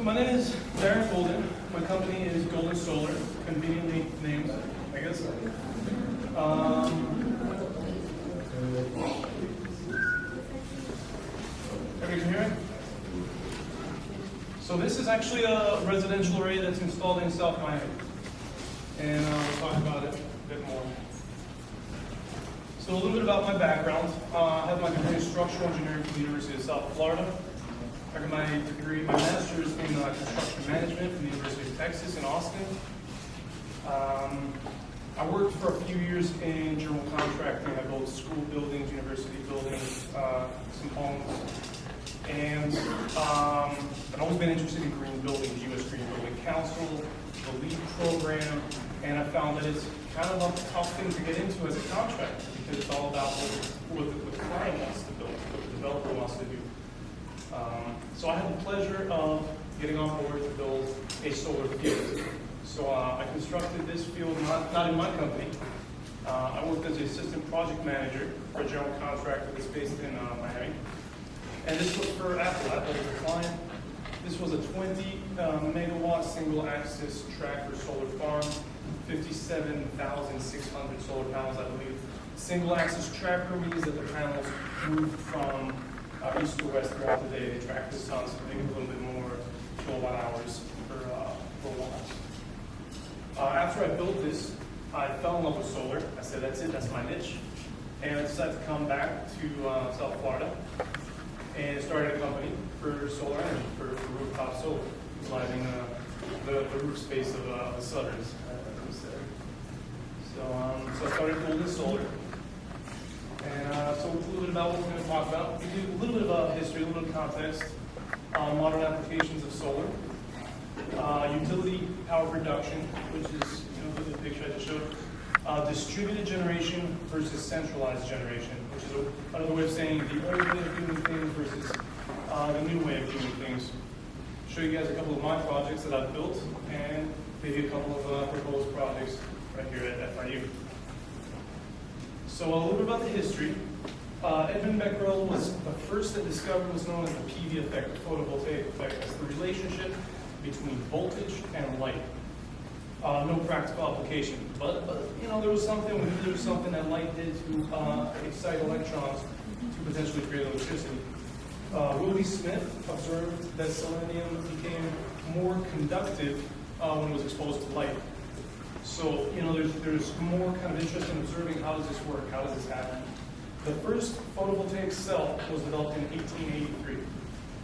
my name is Daren Goldin. My company is Goldin Solar, conveniently named, I guess. Everybody can hear me? So this is actually a residential array that's installed in South Miami. And we'll talk about it a bit more. So a little bit about my background. I have my degree in structural engineering from the University of South Florida. I got my degree, my master's in construction management from the University of Texas in Austin. I worked for a few years in general contracting. I built school buildings, university buildings, some homes. And I've always been interested in green buildings, U.S. Green Building Council, the LEED program, and I found that it's kind of a tough thing to get into as a contractor because it's all about what the client wants to build, what the developer wants to do. So I had the pleasure of getting on board to build a solar field. So I constructed this field, not in my company. I worked as the assistant project manager for a general contractor that's based in Miami. And this was for Apple. Apple was a client. This was a 20 megawatt single axis tracker solar farm, 57,600 solar panels, I believe. Single axis tracker means that the panels move from east to west throughout the day. They track the sun, so they get a little bit more kilowatt hours per watt. After I built this, I fell in love with solar. I said, that's it, that's my niche. And I decided to come back to South Florida and started a company for solar energy, for rooftop solar, utilizing the roof space of the suburbs. So I started Goldin Solar. And so a little bit about what we're going to talk about. We do a little bit of history, a little bit of context, modern applications of solar, utility power production, which is the picture I just showed, distributed generation versus centralized generation, which is another way of saying the old way of doing things versus the new way of doing things. Show you guys a couple of my projects that I've built and maybe a couple of proposed projects right here at FIU. So a little bit about the history. Edmund Becquerel was the first that discovered what's known as the PV effect, the photovoltaic effect. That's the relationship between voltage and light. No practical application, but there was something that light did to excite electrons to potentially create electricity. Willie Smith observed that selenium became more conductive when it was exposed to light. So there's more kind of interest in observing how does this work, how does this happen. The first photovoltaic cell was developed in 1883,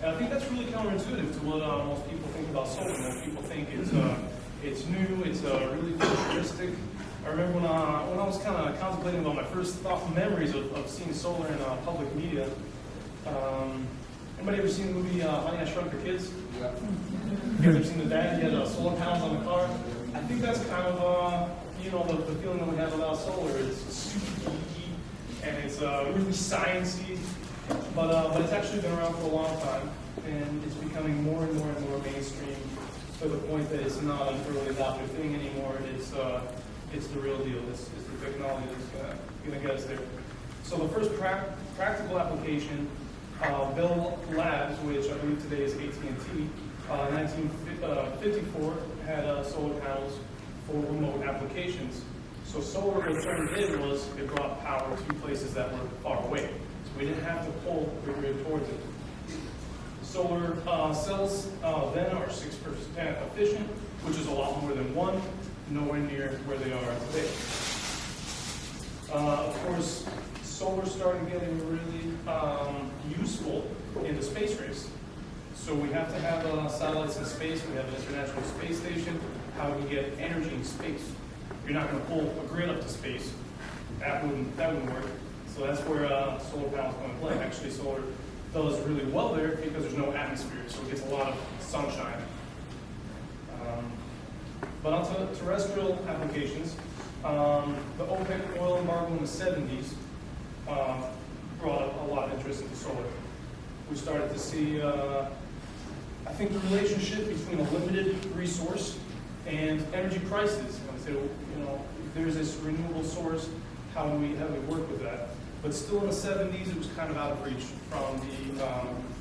and I think that's really counterintuitive to what most people think about solar. Most people think it's new, it's really futuristic. I remember when I was kind of contemplating about my first memories of seeing solar in public media. Anybody ever seen the movie Honey, I Shrunk the Kids? Yeah. You guys ever seen the dad? He had solar panels on the car. I think that's kind of the feeling that we have about solar. It's super geeky and it's really sciencey, but it's actually been around for a long time, and it's becoming more and more mainstream, to the point that it's not an early adopter thing anymore. It's the real deal. It's the technology that's going to get us there. So the first practical application, Bell Labs, which I believe today is AT&T, 1954 had solar panels for remote applications. So solar, what solar did was it brought power to places that were far away. So we didn't have to pull the grid towards it. Solar cells then are 6% efficient, which is a lot more than one, nowhere near where they are today. Of course, solar started getting really useful in the space race. So we have to have satellites in space. We have an International Space Station. How do we get energy in space? You're not going to pull a grid up to space. That wouldn't work. So that's where solar panels come into play. Actually, solar does really well there because there's no atmosphere, so it gets a lot of sunshine. But on to terrestrial applications, the OPEC oil embargo in the 70s brought up a lot of interest into solar. We started to see, I think, the relationship between a limited resource and energy prices. So, if there's this renewable source, how do we work with that? But still in the 70s, it was kind of out of reach from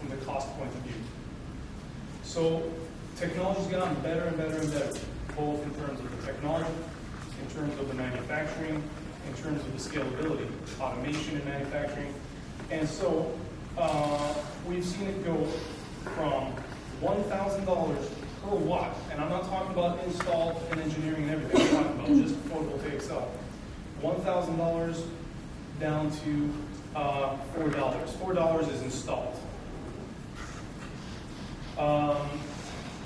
the cost point of view. So technology's gotten better and better and better, both in terms of the technology, in terms of the manufacturing, in terms of the scalability, automation in manufacturing. And so we've seen it go from $1,000 per watt, and I'm not talking about install and engineering and everything, I'm talking about just photovoltaic cell. $1,000 down to $4. $4 is installed.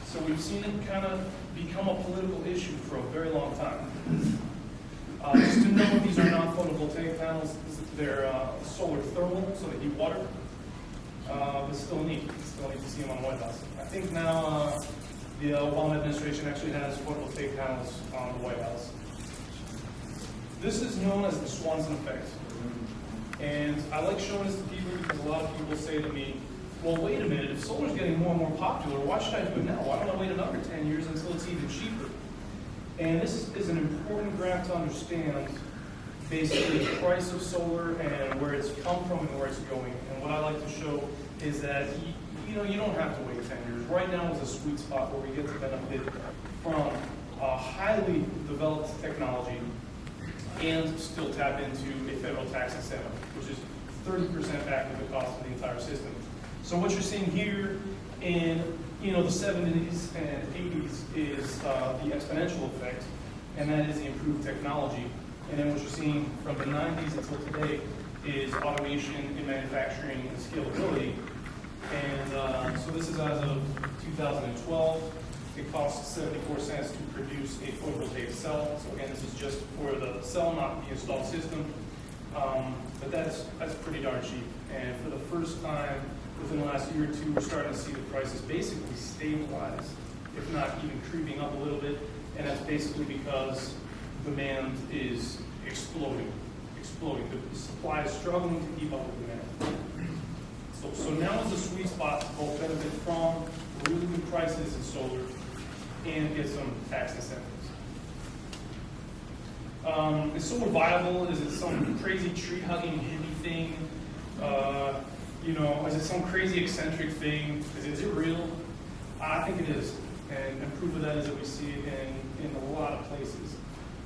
So we've seen it kind of become a political issue for a very long time. Just to know, these are not photovoltaic panels. They're solar thermal, so they heat water. But still neat. Still need to see them on the White House. I think now the Obama administration actually has photovoltaic panels on the White House. This is known as the Swanson effect. And I like showing this to people because a lot of people say to me, well, wait a minute, if solar's getting more and more popular, why should I do it now? Why don't I wait another 10 years until it's even cheaper? And this is an important graph to understand basically the price of solar and where it's come from and where it's going. And what I like to show is that you don't have to wait 10 years. Right now is a sweet spot where we get to benefit from a highly developed technology and still tap into a federal tax incentive, which is 30% back of the cost of the entire system. So what you're seeing here in the 70s and 80s is the exponential effect, and that is the improved technology. And then what you're seeing from the 90s until today is automation in manufacturing and scalability. And so this is as of 2012. It costs 74 cents to produce a photovoltaic cell. So again, this is just for the cell, not the installed system. But that's pretty darn cheap. And for the first time within the last year or two, we're starting to see the prices basically stabilize, if not even creeping up a little bit. And that's basically because demand is exploding. The supply is struggling to keep up with demand. So now is the sweet spot to both benefit from really good prices in solar and get some tax incentives. Is solar viable? Is it some crazy tree-hugging hippie thing? Is it some crazy eccentric thing? Is it real? I think it is. And proof of that is that we see it in a lot of places.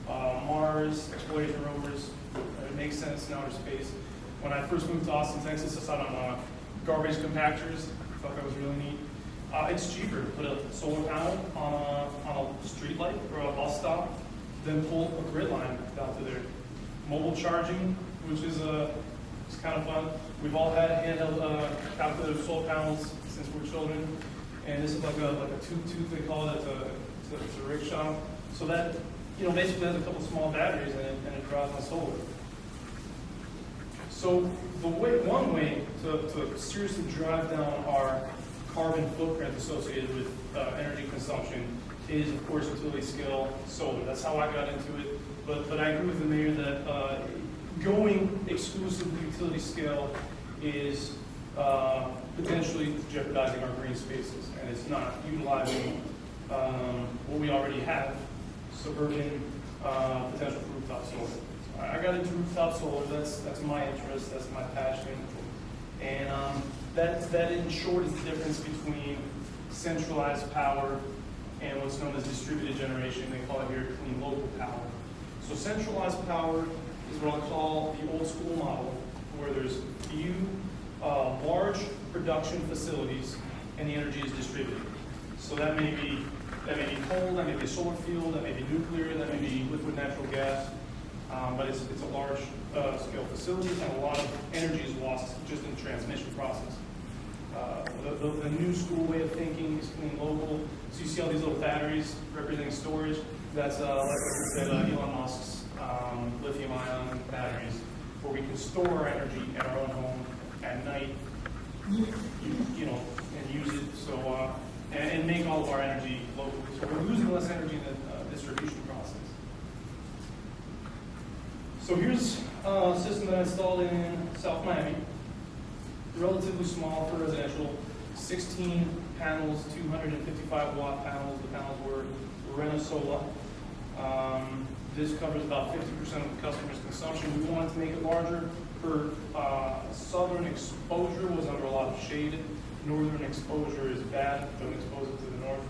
Mars, exploration rovers, it makes sense in outer space. When I first moved to Austin, Texas, I saw it on garbage compactors. I thought that was really neat. It's cheaper to put a solar panel on a street light or a bus stop than pull a grid line down to there. Mobile charging, which is it's kind of fun. We've all had handheld calculated solar panels since we're children, and this is like a tooth they call it. It's a rickshaw. So that basically has a couple small batteries in it, and it drives on solar. So one way to seriously drive down our carbon footprint associated with energy consumption is, of course, utility scale solar. That's how I got into it. But I agree with the mayor that going exclusively utility scale is potentially jeopardizing our green spaces, and it's not utilizing what we already have, suburban potential for rooftop solar. I got into rooftop solar. That's my interest. That's my passion. And that in short is the difference between centralized power and what's known as distributed generation. They call it here clean local power. So centralized power is what I call the old school model, where there's few large production facilities and the energy is distributed. So that may be coal, that may be a solar field, that may be nuclear, that may be liquid natural gas. But it's a large scale facility, and a lot of energy is lost just in the transmission process. The new school way of thinking is clean local. So you see all these little batteries representing storage. That's like I said, Elon Musk's lithium-ion batteries, where we can store our energy in our own home at night, and use it. So and make all of our energy local. So we're losing less energy in the distribution process. So here's a system that I installed in South Miami. Relatively small for residential. 16 panels, 255 watt panels. The panels were Renasola. This covers about 50% of the customer's consumption. We wanted to make it larger. For southern exposure was under a lot of shade. Northern exposure is bad. Don't expose it to the north.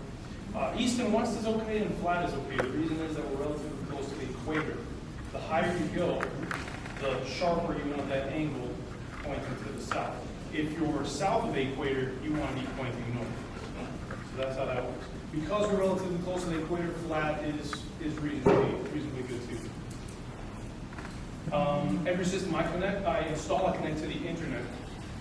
East and west is okay and flat is okay. The reason is that we're relatively close to the equator. The higher you go, the sharper you want that angle pointing to the south. If you're south of the equator, you want to be pointing north. So that's how that works. Because we're relatively close to the equator, flat is reasonably good too. Every system I install, I connect to the internet,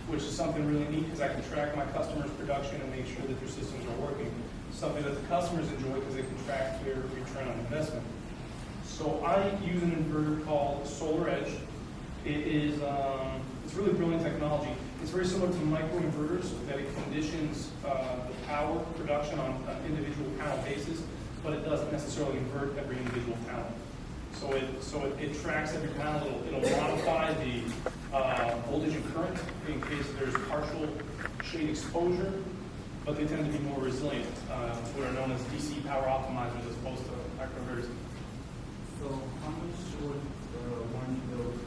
which is something really neat because I can track my customers' production and make sure that their systems are working. Something that the customers enjoy because they can track their return on investment. So I use an inverter called Solar Edge. It's really brilliant technology. It's very similar to microinverters that it conditions the power production on an individual panel basis, but it doesn't necessarily invert every individual panel. So it tracks every panel. It'll modify the voltage and current in case there's partial shade exposure, but they tend to be more resilient, what are known as DC power optimizers as opposed to microinverters. So how much would one build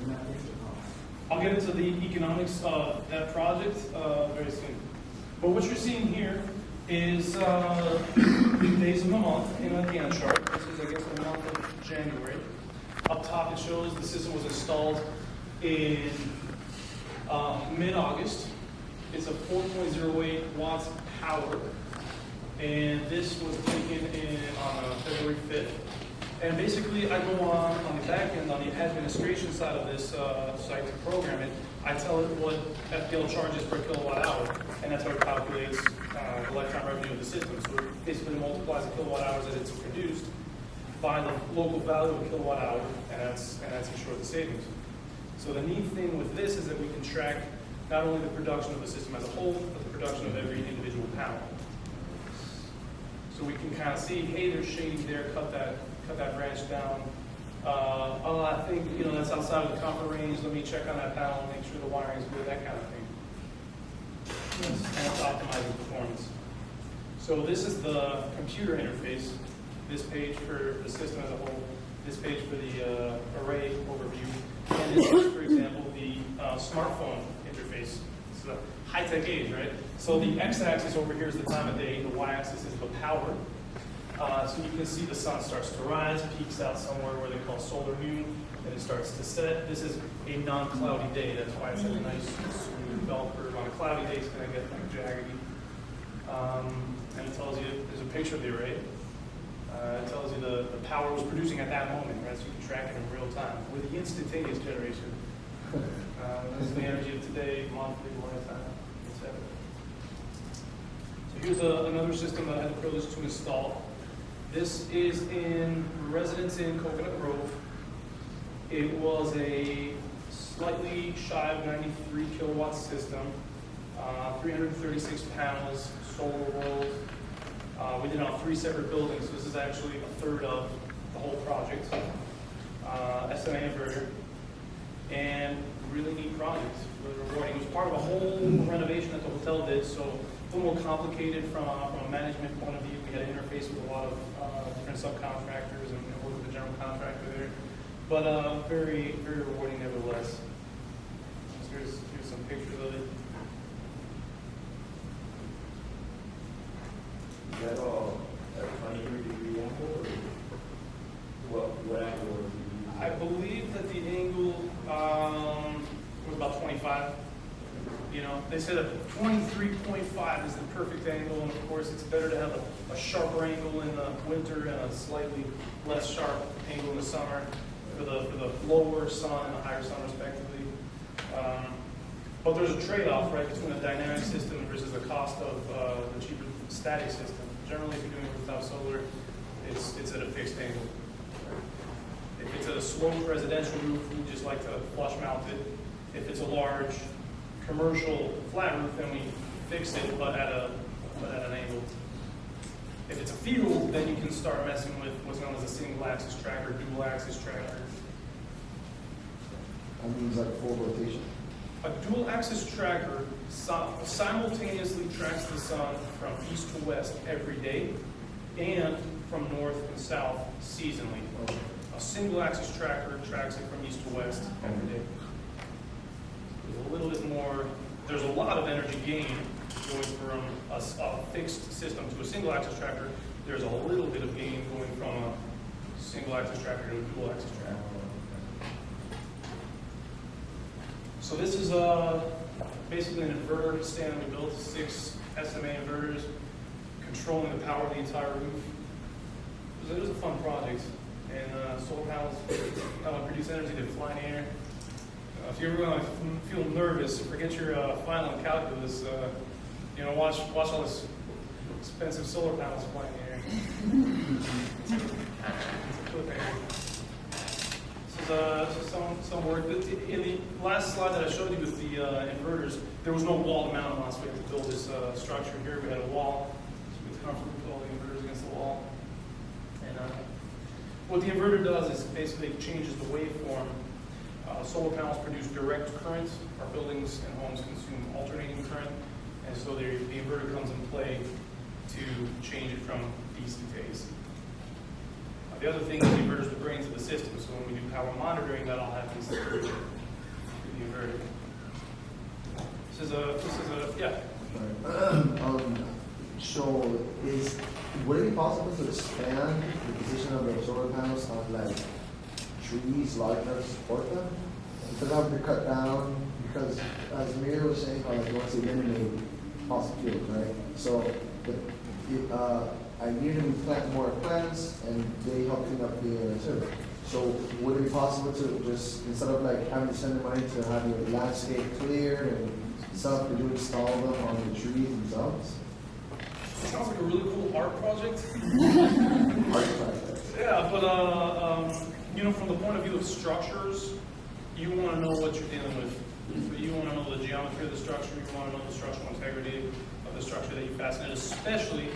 in that case cost? I'll get into the economics of that project very soon. But what you're seeing here is days of the month in a Gantt chart. This is, I guess, the month of January. Up top it shows the system was installed in mid-August. It's a 4.08 watts power, and this was taken in on February 5th. And basically, I go on the back end, on the administration side of this site to program it. I tell it what FPL charges per kilowatt hour, and that's how it calculates the lifetime revenue of the system. So it basically multiplies the kilowatt hours that it's produced by the local value of a kilowatt hour, and that's ensure the savings. So the neat thing with this is that we can track not only the production of the system as a whole, but the production of every individual panel. So we can kind of see, hey, there's shading there, cut that branch down. Oh, I think, that's outside of the comfort range. Let me check on that panel and make sure the wiring is good, that kind of thing. And it's optimizing performance. So this is the computer interface. This page for the system as a whole. This page for the array overview. And this is, for example, the smartphone interface. This is a high-tech age, right? So the x-axis over here is the time of day. The y-axis is the power. So you can see the sun starts to rise, peaks out somewhere where they call solar noon, and it starts to set. This is a non-cloudy day. That's why it's a nice smooth bell curve. On a cloudy day, it's going to get like jaggedy. And it tells you, there's a picture of the array. It tells you the power it was producing at that moment, right? So you can track it in real time with the instantaneous generation. This is the energy of today, monthly, lifetime, etc. So here's another system that I had the privilege to install. This is in Residence Inn, Coconut Grove. It was a slightly shy of 93 kilowatt system, 336 panels, solar rolled. We did it on 3 separate buildings, so this is actually a third of the whole project. SMA inverter, and really neat project, really rewarding. It was part of a whole renovation that the hotel did, so a little more complicated from a management point of view. We had to interface with a lot of different subcontractors and work with the general contractor there, but very, very rewarding nevertheless. So here's some pictures of it. Is that all at 23-degree angle, or what angle would you use? I believe that the angle was about 25. They said that 23.5 is the perfect angle, and of course it's better to have a sharper angle in the winter and a slightly less sharp angle in the summer for the lower sun and the higher sun respectively. But there's a trade-off, right, between a dynamic system versus the cost of the cheaper static system. Generally, if you're doing rooftop solar, it's at a fixed angle. If it's at a sloped residential roof, we just like to flush mount it. If it's a large commercial flat roof, then we fix it, but at an angle. If it's a field, then you can start messing with what's known as a single axis tracker, dual axis tracker. That means like full rotation. A dual axis tracker simultaneously tracks the sun from east to west every day and from north and south seasonally. A single axis tracker tracks it from east to west every day. There's a little bit more, there's a lot of energy gain going from a fixed system to a single axis tractor, there's a little bit of gain going from a single axis tractor to a dual axis tractor. So this is basically an inverter stand we built, 6 SMA inverters, controlling the power of the entire roof. It was a fun project, and solar panels produce energy that fly in the air. If you're ever going to feel nervous, forget your final calculus. Watch all this expensive solar panels fly in the air. It's a cool thing. This is some work. In the last slide that I showed you with the inverters, there was no wall to mount them on, so we had to build this structure here. We had a wall, so we had to comfortably put all the inverters against the wall. And what the inverter does is basically changes the waveform. Solar panels produce direct current. Our buildings and homes consume alternating current, and so the inverter comes in play to change it from DC to AC. The other thing is the inverters will bring into the system, so when we do power monitoring, that all happens through the inverter. This is a yeah. So would it be possible to expand the position of the solar panels on like trees large enough to support them? Instead of having to cut down, because as Mary was saying, how like you want to eliminate fossil fuels, right? So I need to plant more plants, and they help clean up the air too. So would it be possible to just, instead of like having to spend the money to have your landscape cleared and stuff, to install them on the trees themselves? It sounds like a really cool art project. Art project. Yeah, but from the point of view of structures, you want to know what you're dealing with. So you want to know the geometry of the structure. You want to know the structural integrity of the structure that you fasten it, especially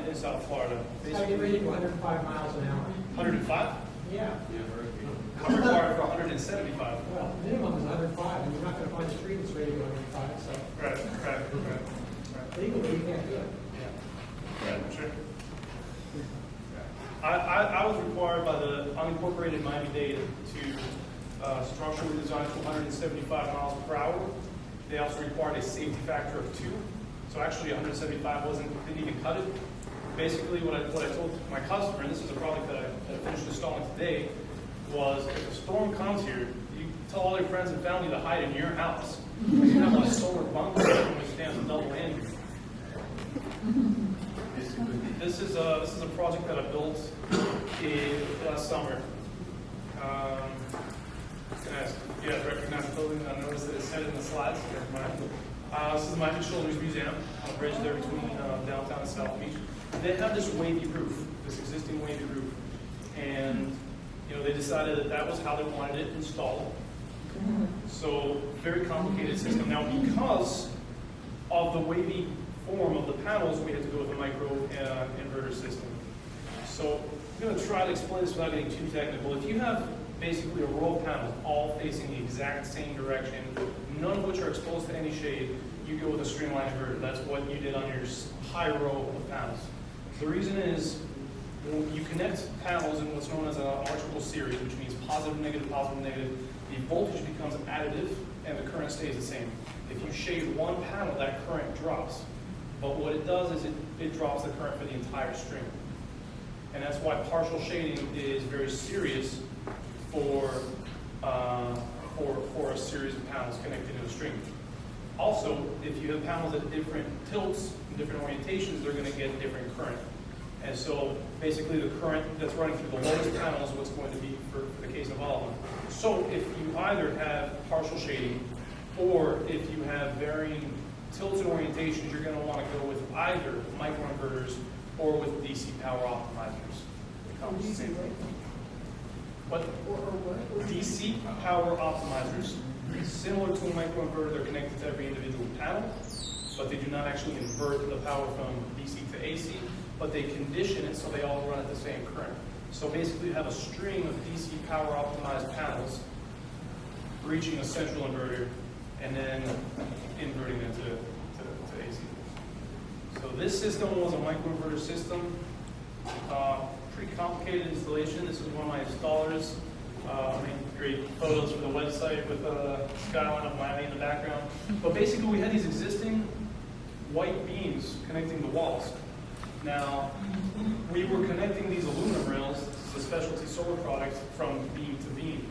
in South Florida. Basically, rated 105 miles an hour. 105? Yeah. I'm required for 175. Well, minimum is 105, and you're not going to find a street that's rated 105, so Right. legally you can't do it. Yeah, sure. I was required by the unincorporated Miami-Dade to structurally design to 175 miles per hour. They also required a safety factor of 2. So actually 175 didn't even cut it. Basically what I told my customer, and this is a product that I finished installing today, was if a storm comes here, you tell all your friends and family to hide in your house. You have a solar bunker that withstands a double whammy. This is a project that I built last summer. You guys recognize the building? I noticed that it's said in the slides. Never mind. This is the Miami Children's Museum on the bridge there between downtown and South Beach. They have this wavy roof, this existing wavy roof, and they decided that was how they wanted it installed. So very complicated system. Now because of the wavy form of the panels, we had to go with a micro inverter system. So I'm going to try to explain this without getting too technical. If you have basically a row of panels all facing the exact same direction, none of which are exposed to any shade, you go with a stringline inverter. That's what you did on your high row of panels. The reason is when you connect panels in what's known as an electrical series, which means positive, negative, the voltage becomes additive and the current stays the same. If you shade one panel, that current drops. But what it does is it drops the current for the entire string. And that's why partial shading is very serious for a series of panels connected to a string. Also, if you have panels at different tilts and different orientations, they're going to get different current. And so basically the current that's running through the lowest panel is what's going to be for the case of all of them. So if you either have partial shading or if you have varying tilts and orientations, you're going to want to go with either microinverters or with DC power optimizers. It comes the same thing. But DC power optimizers, similar to a microinverter, they're connected to every individual panel, but they do not actually invert the power from DC to AC, but they condition it so they all run at the same current. So basically you have a string of DC power optimized panels reaching a central inverter and then inverting them to AC. So this system was a microinverter system. Pretty complicated installation. This is one of my installers. Made great photos for the website with the skyline of Miami in the background. But basically we had these existing white beams connecting the walls. Now, we were connecting these aluminum rails, this is a specialty solar product, from beam to beam.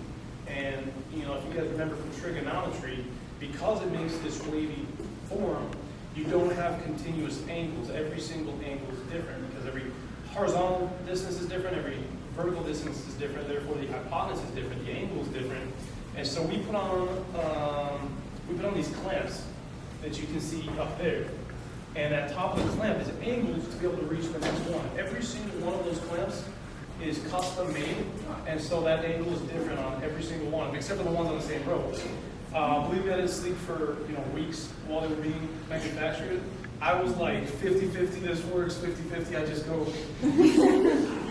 And, you know, if you guys remember from trigonometry, because it makes this wavy form, you don't have continuous angles. Every single angle is different because every horizontal distance is different, every vertical distance is different, therefore the hypotenuse is different, the angle is different. And so we put on these clamps that you can see up there. And at top of the clamp is angled to be able to reach the next one. Every single one of those clamps is custom made, and so that angle is different on every single one, except for the ones on the same row. Believe me, I didn't sleep for weeks while they were being manufactured. I was like 50-50, this works, 50-50, I just go,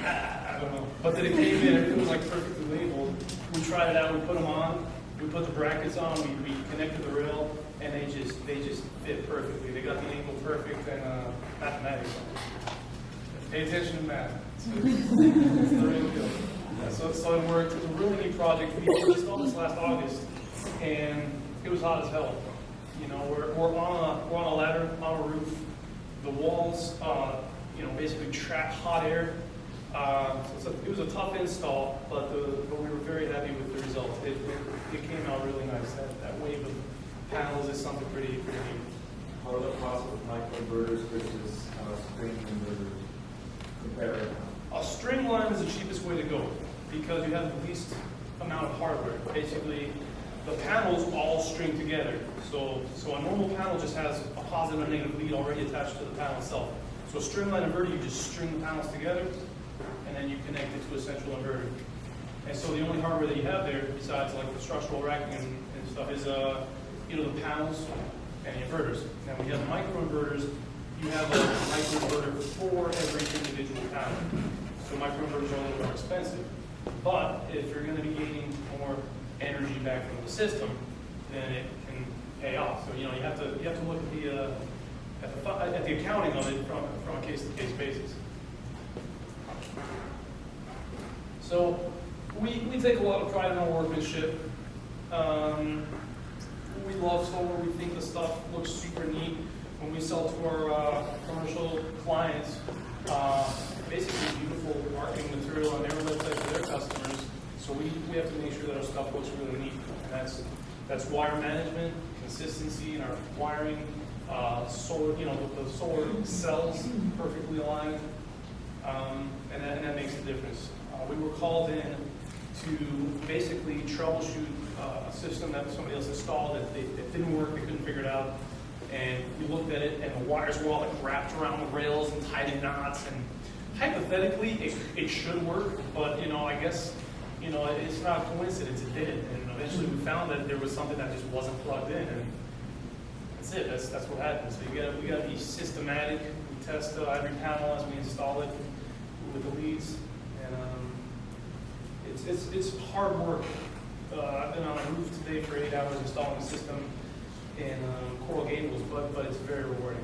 I don't know. But then it came in, everything was like perfectly labeled. We tried it out, we put them on, we put the brackets on, we connected the rail, and they just fit perfectly. They got the angle perfect, and mathematics. Pay attention to math. It's the real deal. Yeah, so it worked. It was a really neat project. We installed this last August, and it was hot as hell. You know, we're on a ladder on a roof. The walls, basically trap hot air. So it was a tough install, but we were very happy with the result. It came out really nice. That wave of panels is something pretty neat. How are the cost of microinverters versus string inverters compared? A string line is the cheapest way to go because you have the least amount of hardware. Basically, the panels all string together. So a normal panel just has a positive and negative lead already attached to the panel itself. So a string line inverter, you just string the panels together, and then you connect it to a central inverter. And so the only hardware that you have there, besides like the structural racking and stuff, is the panels and the inverters. Now when you have microinverters, you have a microinverter for every individual panel. So microinverters are a little more expensive. But if you're going to be gaining more energy back from the system, then it can pay off. So you have to look at the accounting of it from a case-to-case basis. So we take a lot of pride in our workmanship. We love solar. We think the stuff looks super neat. When we sell to our commercial clients, basically beautiful marketing material on their website for their customers. So we have to make sure that our stuff looks really neat. And that's wire management, consistency in our wiring, solar, the solar cells perfectly aligned, and that makes a difference. We were called in to basically troubleshoot a system that somebody else installed. It didn't work, they couldn't figure it out. And we looked at it, and the wires were all like wrapped around the rails and tied in knots. And hypothetically, it should work, but I guess it's not a coincidence. It didn't. And eventually, we found that there was something that just wasn't plugged in, and that's it. That's what happens. So we got to be systematic. We test every panel as we install it with the leads, and it's hard work. I've been on a roof today for 8 hours installing a system in Coral Gables, but it's very rewarding.